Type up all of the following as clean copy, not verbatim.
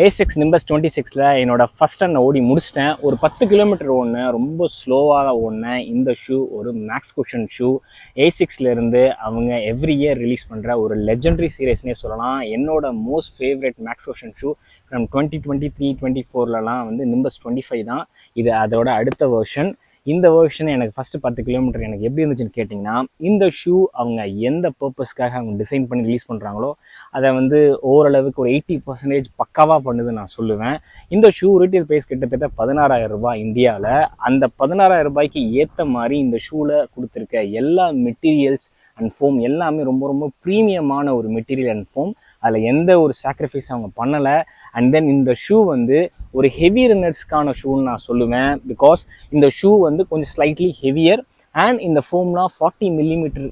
ஏசிக்ஸ் nimbus 26ல என்னோட first run ஓடி முடிச்சிட்டேன். ஒரு 10 கிலோமீட்டர் ஓடினேன். ரொம்ப ஸ்லோவாக ஓடினேன். இந்த ஷூ ஒரு மேக்ஸ் குஷன் ஷூ. ஏசிக்ஸ்லேருந்து அவங்க எவ்ரி இயர் ரிலீஸ் பண்ணுற ஒரு லெஜெண்டரி சீரீஸ்னே சொல்லலாம். என்னோட most favourite max cushion shoe from 2023 24லலாம் வந்து நிம்பஸ் 25 தான். இது அதோட அடுத்த வெர்ஷன். இந்த வெர்ஷன் எனக்கு ஃபஸ்ட்டு 10 கிலோமீட்டர் எனக்கு எப்படி இருந்துச்சுன்னு கேட்டிங்கன்னா, இந்த ஷூ அவங்க எந்த பர்பஸ்க்காக அவங்க டிசைன் பண்ணி ரிலீஸ் பண்ணுறாங்களோ அதை வந்து ஓரளவுக்கு ஒரு 80% பக்காவாக பண்ணுது நான் சொல்லுவேன். இந்த ஷூ ரீட்டெயில் ப்ரைஸ் கிட்டத்தட்ட 16,000 ரூபாய் இந்தியாவில். அந்த 16,000 ரூபாய்க்கு ஏற்ற மாதிரி இந்த ஷூவில் கொடுத்துருக்க எல்லா மெட்டீரியல்ஸ் அண்ட் ஃபோம் எல்லாமே ரொம்ப ரொம்ப ப்ரீமியமான ஒரு மெட்டீரியல் அண்ட் ஃபோம். அதில் எந்த ஒரு சாக்ரிஃபைஸ் அவங்க பண்ணலை. அண்ட் தென் இந்த ஷூ வந்து ஒரு ஹெவி ரன்னர்ஸ்க்கான ஷூன்னு நான் சொல்லுவேன். பிகாஸ் இந்த ஷூ வந்து கொஞ்சம் ஸ்லைட்லி ஹெவியர் அண்ட் இந்த ஃபோம்லாம் 40 millimetre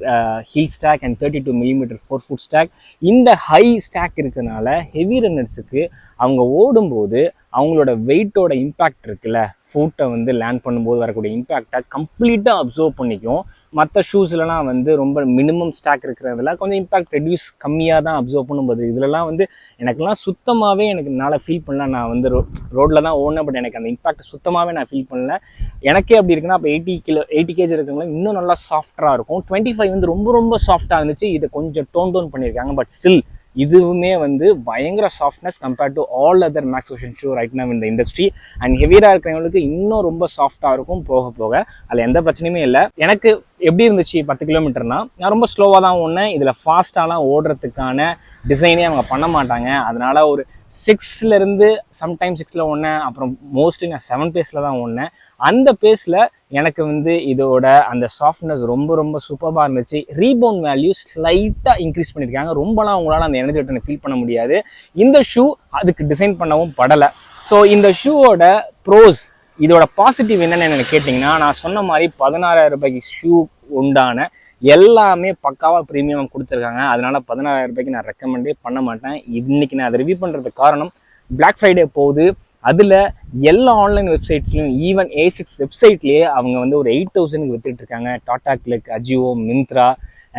heel stack and 32 millimetre 4 foot stack. இந்த ஹை ஸ்டாக் இருக்கிறதுனால ஹெவி ரன்னர்ஸுக்கு அவங்க ஓடும்போது அவங்களோட வெயிட்டோட இம்பேக்ட் இருக்குல்ல, ஃபுட்டை வந்து லேண்ட் பண்ணும்போது வரக்கூடிய இம்பேக்டை கம்ப்ளீட்டாக அப்சர்வ் பண்ணிக்கும். மற்ற ஷூஸ்லலாம் வந்து ரொம்ப மினிமம் ஸ்டாக் இருக்கிறதுல கொஞ்சம் இம்பேக்ட் ரெடியூஸ் கம்மியாக தான் அப்சர்வ் பண்ணும்போது, இதிலலாம் வந்து எனக்குலாம் சுத்தமாகவே என்னால் ஃபீல் பண்ணல. நான் வந்து ரோட்டில் தான் ஓடினேன், பட் எனக்கு அந்த இம்பேக்ட் சுத்தமாகவே நான் ஃபீல் பண்ணல. எனக்கே அப்படி இருக்குன்னா அப்போ 80 கேஜி இருக்கிறவங்களும் இன்னும் நல்லா சாஃப்டாக இருக்கும். 25 வந்து ரொம்ப ரொம்ப சாஃப்டாக இருந்துச்சு. இதை கொஞ்சம் டோன் பண்ணியிருக்காங்க. பட் ஸ்டில் இதுவுமே வந்து பயங்கர softness compared to all other max cushion shoe right now இந்த இண்டஸ்ட்ரி. அண்ட் ஹெவியாக இருக்கிறவங்களுக்கு இன்னும் ரொம்ப சாஃப்டாக இருக்கும் போக போக. அதில் எந்த பிரச்சனையுமே இல்லை. எனக்கு எப்படி இருந்துச்சு 10 கிலோமீட்டர்னா, நான் ரொம்ப ஸ்லோவாக தான் ஓடினேன். இதில் ஃபாஸ்ட்டாலாம் ஓடுறதுக்கான டிசைனே அவங்க பண்ண மாட்டாங்க. அதனால் ஒரு 6லேருந்து சம்டைம் 6ல் ஓடினேன். அப்புறம் மோஸ்ட்லி நான் 7 பேஸில் தான் ஓடினேன். அந்த பேஸில் எனக்கு வந்து இதோட அந்த சாஃப்ட்னஸ் ரொம்ப ரொம்ப சூப்பராக இருந்துச்சு. ரீபவுண்ட் வேல்யூ ஸ்லைட்டாக இன்க்ரீஸ் பண்ணியிருக்காங்க. ரொம்பலாம் அவங்களால அந்த எனர்ஜி ரிட்டர்னை ஃபீல் பண்ண முடியாது. இந்த ஷூ அதுக்கு டிசைன் பண்ணவும் படலை. ஸோ இந்த ஷூவோட ப்ரோஸ், இதோட பாசிட்டிவ் என்னென்னு எனக்கு கேட்டிங்கன்னா, நான் சொன்ன மாதிரி 16,000 ரூபாய்க்கு ஷூ உண்டான எல்லாமே பக்காவாக ப்ரீமியம் கொடுத்துருக்காங்க. அதனால 16,000 ரூபாய்க்கு நான் ரெக்கமெண்டே பண்ண மாட்டேன். இன்னைக்கு நான் அதை ரிவ்யூ பண்ணுறதுக்கு காரணம், பிளாக் ஃப்ரைடே போகுது. அதில் எல்லா ஆன்லைன் வெப்சைட்ஸ்லையும் ஈவன் ஏசிக்ஸ் வெப்சைட்லேயே அவங்க வந்து ஒரு 8,000க்கு வித்துட்டு இருக்காங்க. Tata click, Ajio, Myntra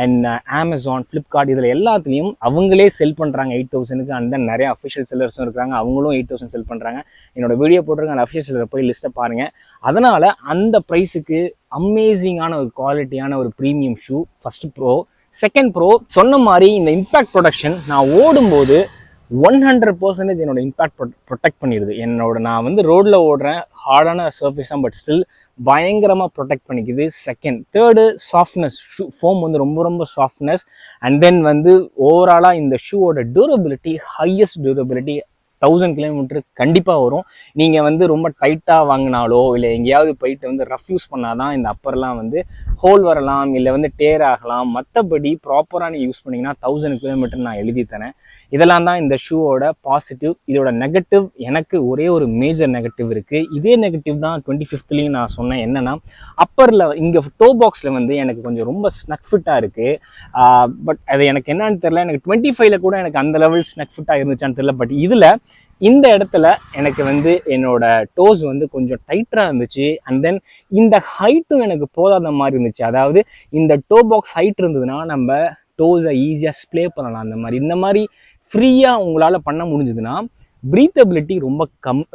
and Amazon, Flipkart, இதில் எல்லாத்துலேயும் அவங்களே செல் பண்ணுறாங்க 8,000க்கு. அண்ட் தென் நிறைய அஃபிஷியல் செல்லர்ஸும் இருக்காங்க, அவங்களும் 8,000 செல் பண்ணுறாங்க. என்னோட வீடியோ போட்டிருக்க அந்த அஃபிஷியல் செல்லரை போய் லிஸ்ட்டை பாருங்கள். அதனால் அந்த ப்ரைஸுக்கு அமேசிங்கான ஒரு குவாலிட்டியான ஒரு premium shoe first bro. Second bro, சொன்ன மாதிரி இந்த இம்பேக்ட் ப்ரொடக்ஷன் நான் ஓடும்போது 100% என்னோட இம்பேக்ட் ப்ரொடெக்ட் பண்ணிடுது. நான் வந்து ரோடில் ஓடுறேன், ஹார்டான சர்ஃபேஸ் தான், பட் ஸ்டில் பயங்கரமாக ப்ரொடெக்ட் பண்ணிக்குது. Second, third softness, shoe foam வந்து ரொம்ப ரொம்ப சாஃப்ட்னஸ். அண்ட் தென் வந்து ஓவராலாக இந்த ஷூவோட டியூரபிலிட்டி, ஹையஸ்ட் டியூரபிலிட்டி 1000 கிலோமீட்டர் கண்டிப்பாக வரும். நீங்கள் வந்து ரொம்ப டைட்டாக வாங்கினாலோ இல்லை எங்கேயாவது போயிட்டு வந்து ரஃப் யூஸ் பண்ணாதான் இந்த அப்பர்லாம் வந்து ஹோல் வரலாம், இல்லை வந்து டேர் ஆகலாம். மற்றபடி ப்ராப்பராக நீங்கள் யூஸ் பண்ணிங்கன்னா 1000 கிலோமீட்டர் நான் எழுதி தரேன். இதெல்லாம் தான் இந்த ஷூவோட பாசிட்டிவ். இதோட நெகட்டிவ், எனக்கு ஒரே ஒரு மேஜர் நெகட்டிவ் இருக்குது. இதே நெகட்டிவ் தான் 25th நான் சொன்னேன். என்னென்னா, அப்பரில் இங்கே டோ பாக்ஸில் வந்து எனக்கு கொஞ்சம் ரொம்ப ஸ்னக் ஃபிட்டாக இருக்குது. பட் அது எனக்கு என்னன்னு தெரில. எனக்கு 25ல் கூட எனக்கு அந்த லெவல் ஸ்னக் ஃபிட்டாக இருந்துச்சான்னு தெரில. பட் இதில் இந்த இடத்துல எனக்கு வந்து என்னோட டோஸ் வந்து கொஞ்சம் டைட்டாக இருந்துச்சு. அண்ட் தென் இந்த ஹைட்டும் எனக்கு போதாத மாதிரி இருந்துச்சு. அதாவது இந்த டோ பாக்ஸ் ஹைட் இருந்ததுன்னா நம்ம டோஸை ஈஸியாக ஸ்ப்ளே பண்ணலாம். இந்த மாதிரி ஃப்ரீயாக உங்களால் பண்ண முடிஞ்சதுன்னா ப்ரீத்தபிலிட்டி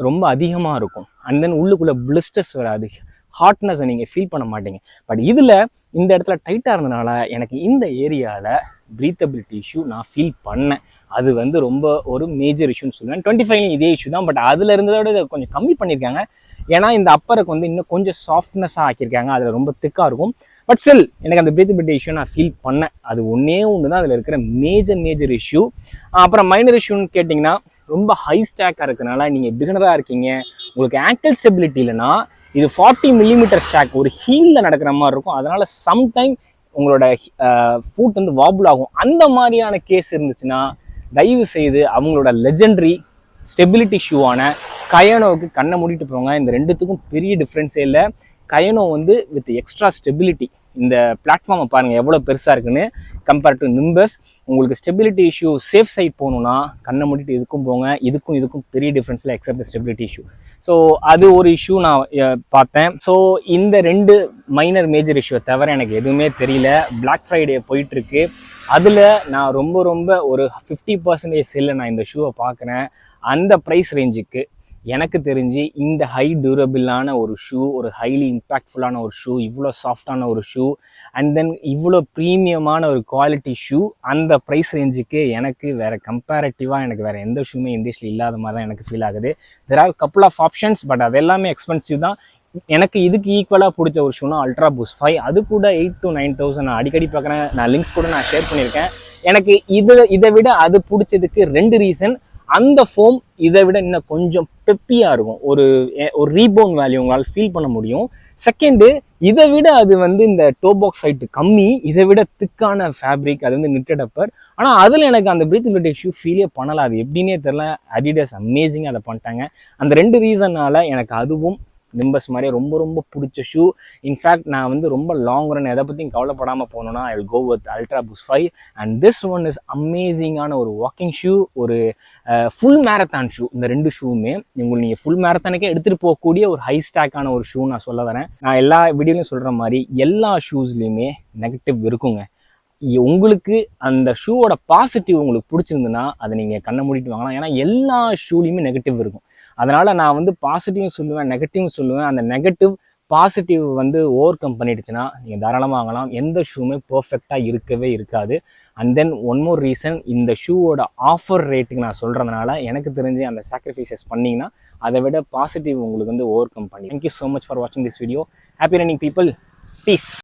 ரொம்ப அதிகமாக இருக்கும். அண்ட் தென் உள்ளுக்குள்ளே பிளிஸ்டர்ஸ் வராது, ஹாட்னஸை நீங்கள் ஃபீல் பண்ண மாட்டீங்க. பட் இதில் இந்த இடத்துல டைட்டாக இருந்ததுனால எனக்கு இந்த ஏரியாவில் ப்ரீத்தபிலிட்டி இஷ்யூ நான் ஃபீல் பண்ணேன். அது வந்து ரொம்ப ஒரு மேஜர் இஷ்யூன்னு சொல்லுவேன். 25லையும் இதே இஷ்யூ தான், பட் அதில் இருந்ததோட இதை கொஞ்சம் கம்மி பண்ணியிருக்காங்க. ஏன்னா இந்த அப்பருக்கு வந்து இன்னும் கொஞ்சம் சாஃப்ட்னஸாக ஆக்கியிருக்காங்க. அதில் ரொம்ப திக்காக இருக்கும். பட் ஸ்டில் எனக்கு அந்த பிரீத்தபிலிட்டி இஷ்யூ நான் ஃபீல் பண்ணேன். அது ஒன்று தான் அதில் இருக்கிற மேஜர் இஷ்யூ. அப்புறம் மைனர் இஷ்யூன்னு கேட்டிங்கன்னா, ரொம்ப ஹை ஸ்டாக்காக இருக்கிறனால நீங்கள் பிகினராக இருக்கீங்க, உங்களுக்கு ஆங்கிள் ஸ்டெபிலிட்டி இல்லைன்னா, இது 40 மில்லிமீட்டர் ஸ்டாக் ஒரு ஹீலில் நடக்கிற மாதிரி இருக்கும். அதனால் சம்டைம் உங்களோட ஃபுட் வந்து வாபுல் ஆகும். அந்த மாதிரியான கேஸ் இருந்துச்சுன்னா தயவு செய்து அவங்களோட லெஜெண்டரி ஸ்டெபிலிட்டி ஷூவான கயனோவுக்கு கண்ணை மூடிட்டு போங்க. இந்த ரெண்டுத்துக்கும் பெரிய டிஃப்ரென்ஸே இல்லை. கயனோ வந்து வித் எக்ஸ்ட்ரா ஸ்டெபிலிட்டி, இந்த பிளாட்ஃபார்மை பாருங்கள் எவ்வளோ பெருசாக இருக்குன்னு கம்பேர் டு நிம்பஸ். உங்களுக்கு ஸ்டெபிலிட்டி இஷ்யூ சேஃப் சைட் போகணுன்னா கண்ணை மூடிட்டு இதுக்கும் போங்க. இதுக்கும் பெரிய டிஃப்ரென்ஸில் எக்ஸப்ட் ஸ்டெபிலிட்டி இஷ்யூ. ஸோ அது ஒரு இஷ்யூ நான் பார்த்தேன். ஸோ இந்த 2 மேஜர் இஷ்யூவை தவிர எனக்கு எதுவுமே தெரியல. பிளாக் ஃப்ரைடே போயிட்டுருக்கு. அதில் நான் ரொம்ப ஒரு 50% செல்ல நான் இந்த ஷூவை பார்க்குறேன். அந்த ப்ரைஸ் ரேஞ்சுக்கு எனக்கு தெரிஞ்சு இந்த ஹை டியூரபிளான ஒரு ஷூ, ஒரு ஹைலி இம்பேக்ட்ஃபுல்லான ஒரு ஷூ, இவ்வளோ சாஃப்டான ஒரு ஷூ, அண்ட் தென் இவ்வளோ ப்ரீமியமான ஒரு குவாலிட்டி ஷூ அந்த ப்ரைஸ் ரேஞ்சுக்கு எனக்கு வேறு கம்பேரட்டிவாக எனக்கு வேறு எந்த ஷூமே இண்டஸ்ட்ரியில் இல்லாத மாதிரி தான் எனக்கு ஃபீல் ஆகுது. There are couple of options, but அது எல்லாமே எக்ஸ்பென்சிவ் தான். எனக்கு இதுக்கு ஈக்குவலாக பிடிச்ச ஒரு ஷூனா அல்ட்ரா பூஸ்ட் 5, அது கூட 8,000 to 9,000 நான் அடிக்கடி பார்க்குறேன். நான் லிங்க்ஸ் கூட நான் ஷேர் பண்ணியிருக்கேன். எனக்கு இதை விட அது பிடிச்சதுக்கு 2 ரீசன். அந்த ஃபோம் இதை விட இன்னும் கொஞ்சம் பெப்பியாக இருக்கும், ஒரு ரீபவுண்ட் வேல்யூ உங்களால் ஃபீல் பண்ண முடியும். செகண்டு, இதை விட அது வந்து இந்த டோபாக்ஸ் ஹைட்டு கம்மி, இதை விட திக்கான ஃபேப்ரிக், அது வந்து நிட்டட் அப்பர். ஆனால் அதில் எனக்கு அந்த பிரீத்தபிலிட்டி ஷூ ஃபீலே பண்ணலை. அது எப்படின்னே தெரில. அடிடாஸ் அமேசிங்காக அதை பண்ணிட்டாங்க. அந்த 2 ரீசனால் எனக்கு அதுவும் நிம்பஸ் மாதிரி ரொம்ப ரொம்ப பிடிச்ச ஷூ. இன்ஃபேக்ட் நான் வந்து ரொம்ப லாங் ரன் எதை பற்றியும் கவலைப்படாமல் போனோன்னா I will go with ultra boost 5. And this one is அமேசிங்கான ஒரு வாக்கிங் ஷூ, ஒரு ஃபுல் மேரத்தான் ஷூ. இந்த 2 ஷூவுமே உங்களுக்கு நீங்கள் ஃபுல் மேரத்தானுக்கே எடுத்துகிட்டு போகக்கூடிய ஒரு ஹை ஸ்டாக்கான ஒரு ஷூ நான் சொல்ல வரேன். நான் எல்லா வீடியோலையும் சொல்கிற மாதிரி எல்லா ஷூஸ்லேயுமே நெகட்டிவ் இருக்குங்க. உங்களுக்கு அந்த ஷூவோட பாசிட்டிவ் உங்களுக்கு பிடிச்சிருந்துன்னா அதை நீங்கள் கண்ணை மூடிட்டு வாங்கலாம். ஏன்னா எல்லா ஷூலையுமே நெகட்டிவ் இருக்கும். அதனால் நான் வந்து பாசிட்டிவும் சொல்லுவேன், நெகட்டிவும் சொல்லுவேன். அந்த நெகட்டிவ் பாசிட்டிவ் வந்து ஓவர் கம் பண்ணிடுச்சுன்னா நீங்கள் தாராளமாக வாங்கலாம். எந்த ஷூவுமே பர்ஃபெக்டாக இருக்கவே இருக்காது. And then one more reason, இந்த ஷூவோட ஆஃபர் ரேட்டுக்கு நான் சொல்கிறதுனால எனக்கு தெரிஞ்சு அந்த சாக்ரிஃபைசஸ் பண்ணிங்கன்னா அதை விட பாசிட்டிவ் உங்களுக்கு வந்து ஓவர் கம் பண்ணி. தேங்க்யூ ஸோ மச் ஃபார் வாட்சிங் this video. Happy running people. Piece.